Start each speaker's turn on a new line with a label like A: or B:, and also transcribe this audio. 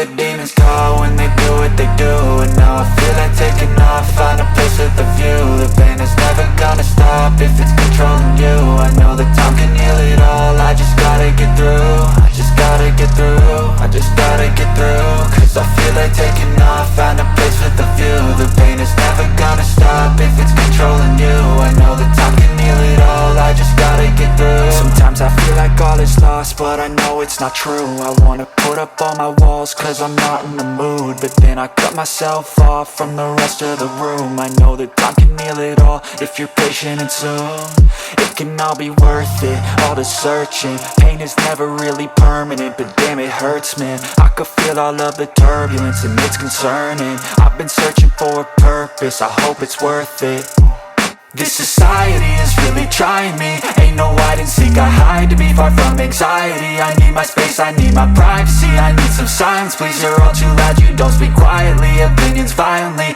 A: the demons call when they do what they do. And now I feel like taking off, find a place with a view. The pain is never gonna stop if it's controlling you. I know that time can heal it all, I just gotta get through. I just gotta get through, I just gotta get through. Cause I feel like taking off, find a place with a view. The pain is never gonna stop if it's controlling you. I know that time can heal it all, I just gotta get through. Sometimes I feel like all is lost, but I know it's not true. I wanna put up all my walls cause I'm not in the mood, but then I cut myself off from the rest of the room. I know that time can heal it all if you're patient and soon. It can all be worth it, all the searching. Pain is never really permanent, but damn it hurts, man. I could feel all of the turbulence and it's concerning. I've been searching for a purpose, I hope it's worth it. This society is really trying me. Ain't no hide and seek, I hide to be far from anxiety. I need my space, I need my privacy, I need some silence. Please, you're all too loud, you don't speak quietly. Opinions violently